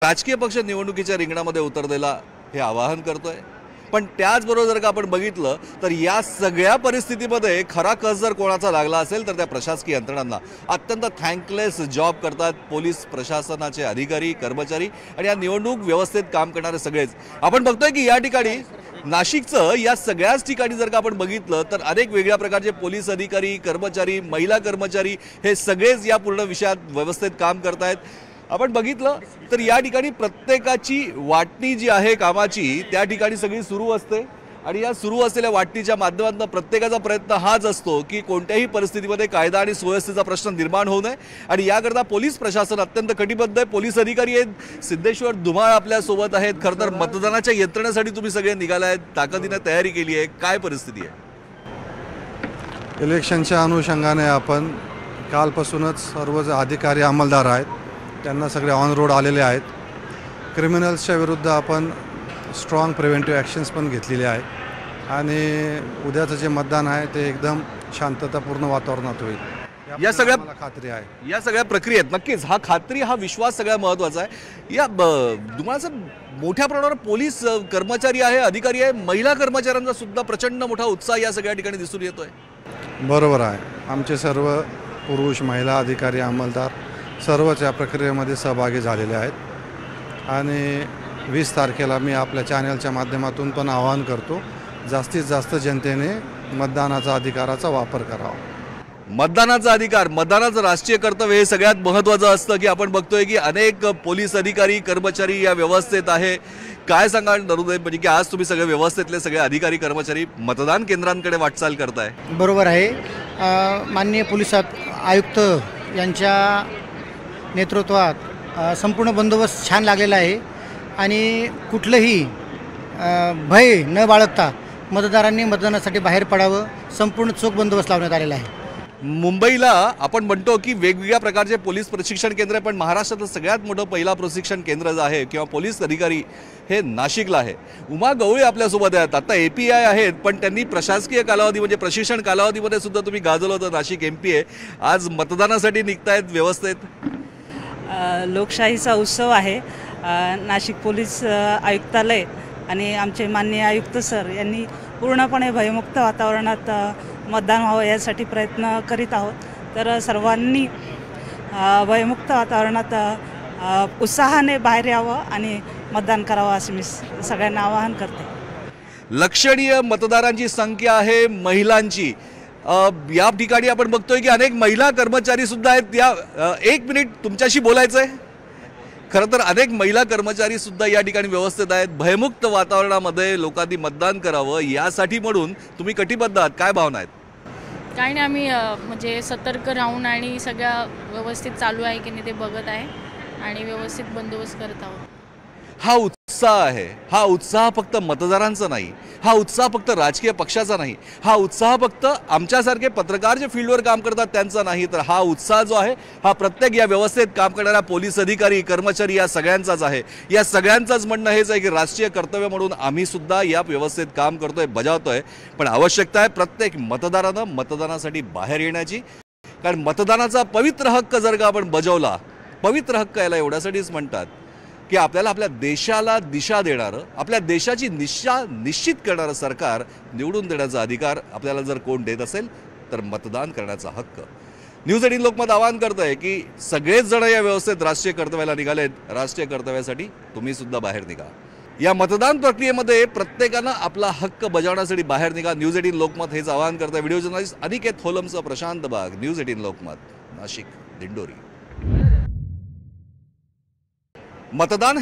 राजकीय पक्ष निवडणुकीच्या रिंगणामध्ये उतरलेला हे आवाहन करतोय। पण त्याचबरोबर जर का आपण बघितलं तर या सगळ्या परिस्थितीमध्ये खरा कस जर कोणाचा लागला असेल तर त्या प्रशासकीय यंत्रणांना अत्यंत थँकलेस जॉब करतात पोलीस प्रशासनाचे अधिकारी कर्मचारी आणि या निवडणूक व्यवस्थेत काम करणारे सगळेच। आपण बघतोय की या ठिकाणी नाशिकचं या सगळ्याच ठिकाणी जर का आपण बघितलं तर अनेक वेगळ्या प्रकारचे पोलीस अधिकारी कर्मचारी महिला कर्मचारी हे सगळेच या पूर्ण विषयात व्यवस्थेत काम करतायत। आपण बघितलं तर या ठिकाणी प्रत्येकाची वाटणी जी आहे कामाची त्या ठिकाणी सगळी सुरू असते आणि या सुरू असलेल्या वाटणीच्या माध्यमातून प्रत्येकाचा प्रयत्न हाच असतो की कोणत्याही परिस्थितीमध्ये कायदा आणि सुव्यवस्थेचा प्रश्न निर्माण होऊ नये आणि याकरता पोलीस प्रशासन अत्यंत कटिबद्ध आहे। पोलीस अधिकारी आहेत, सिद्धेश्वर धुमाळ आपल्या सोबत आहेत। खरं तर मतदानाच्या यंत्रणेसाठी तुम्ही सगळे निघाला आहेत, ताकदीने तयारी केली आहे, काय परिस्थिती आहे? इलेक्शनच्या अनुषंगाने आपण कालपासूनच सर्व अधिकारी अंमलदार आहेत त्यांना सगळे ऑन रोड आलेले आहेत। क्रिमिनल्सच्या विरुद्ध आपण स्ट्रॉंग प्रिव्हेंटिव्ह ॲक्शन्स पण घेतलेले आहे आणि उद्याचं जे मतदान आहे ते एकदम शांततापूर्ण वातावरणात होईल या सगळ्या खात्री आहे। या सगळ्या प्रक्रियेत नक्कीच हा खात्री हा विश्वास सगळ्यात महत्त्वाचा आहे। या तुम्हाला मोठ्या प्रमाणावर पोलीस कर्मचारी आहे, अधिकारी आहे, महिला कर्मचाऱ्यांचा सुद्धा प्रचंड मोठा उत्साह या सगळ्या ठिकाणी दिसून येतोय। बरोबर आहे, आमचे सर्व पुरुष महिला अधिकारी अंमलदार सर्वच या प्रक्रियेमध्ये सहभागी झालेले आहेत आणि 20 तारखेला मी आपल्या चॅनलच्या माध्यमातून पण आवाहन करतो जास्तीत जास्त जनतेने मतदानाचा अधिकाराचा वापर करावा। मतदानाचा अधिकार, मतदानाचं राष्ट्रीय कर्तव्य हे सगळ्यात महत्त्वाचं असतं की आपण बघतोय की अनेक पोलीस अधिकारी कर्मचारी या व्यवस्थेत आहे। काय सांगाल नरुदय, म्हणजे की आज तुम्ही सगळे व्यवस्थेतले सगळे अधिकारी कर्मचारी मतदान केंद्रांकडे वाटचाल करताय? बरोबर आहे। माननीय पोलीस आयुक्त यांच्या नेतृत्वात संपूर्ण बंदोबस्त छान लागलेला आहे आणि कुठलंही भय न बाळगता मतदारांनी मतदानासाठी बाहेर पडावं, संपूर्ण चोख बंदोबस्त लावण्यात आलेला आहे। मुंबईला आपण म्हणतो की वेगवेगळ्या प्रकारचे पोलीस प्रशिक्षण केंद्र आहे, पण महाराष्ट्रातलं सगळ्यात मोठं पहिला प्रशिक्षण केंद्र जे आहे किंवा पोलीस अधिकारी हे नाशिकला आहे। उमा गवळे आपल्यासोबत आहेत, आता API आहेत, पण त्यांनी प्रशासकीय कालावधी म्हणजे प्रशिक्षण कालावधीमध्ये सुद्धा तुम्ही गाजवलं होतं। नाशिक MPA आज मतदानासाठी निघतायत व्यवस्थेत। लोकशाहीचा उत्सव आहे। नाशिक पोलीस आयुक्तालय आणि आमचे माननीय आयुक्त सर यांनी पूर्णपणे भयमुक्त वातावरणात मतदान व्हावं यासाठी प्रयत्न करीत आहोत। तर सर्वांनी भयमुक्त वातावरणात उत्साहाने बाहेर यावं आणि मतदान करावं असे मी सगळ्यांना आवाहन करते। लक्षणीय मतदारांची संख्या आहे महिलांची। या ठिकाणी आपण बघतोय की अनेक महिला कर्मचारी सुद्धा आहेत। या 1 मिनिट तुमच्याशी बोलायचंय। खरं तर अनेक महिला कर्मचारी सुद्धा या ठिकाणी व्यवस्थित आहेत। भयमुक्त वातावरणामध्ये लोकांनी मतदान करावं यासाठी म्हणून तुम्ही कटिबद्ध आहात, काय भावना आहेत? काही नाही, आम्ही म्हणजे सतर्क राहून आणि सगळं व्यवस्थित चालू आहे की नाही ते बघत आहे आणि व्यवस्थित बंदोबस्त करत आहोत। हा उत्साह आहे, हा उत्साह फक्त मतदारांचा नाही, हा उत्साह फक्त राजकीय पक्षाचा नाही, हा उत्साह फक्त आमच्यासारखे पत्रकार जे फील्डवर काम करतात त्यांचा नाही, तर हा उत्साह जो आहे हा प्रत्येक या व्यवस्थेत काम करणाऱ्या पोलीस अधिकारी कर्मचारी या सगळ्यांचाच आहे। या सगळ्यांचाच म्हणणं हेच आहे की राष्ट्रीय कर्तव्य म्हणून आम्ही सुद्धा या व्यवस्थेत काम करतोय, बजावतोय, पण आवश्यकता आहे प्रत्येक मतदारानं मतदानासाठी बाहेर येण्याची। कारण मतदानाचा पवित्र हक्क जर का आपण बजावला, पवित्र हक्क याला एवढ्यासाठीच म्हणतात की आपल्याला आपल्या देशाला दिशा देणारं, आपल्या देशाची दिशा निश्चित करणारं सरकार निवडून देण्याचा अधिकार आपल्याला जर कोण देत असेल तर मतदान करण्याचा हक्क। न्यूज 18 लोकमत आवाहन करतंय की सगळेच जण या व्यवस्थेत राष्ट्रीय कर्तव्याला निघालेत। राष्ट्रीय कर्तव्यासाठी तुम्ही सुद्धा बाहेर निघा। या मतदान प्रक्रियेमध्ये प्रत्येकानं आपला हक्क बजावण्यासाठी बाहेर निघा। न्यूज 18 लोकमत हेच आवाहन करतंय। व्हिडिओ जर्नलिस्ट अनिकेत होलमसह प्रशांत बाग, न्यूज 18 लोकमत, नाशिक, दिंडोरी। मतदान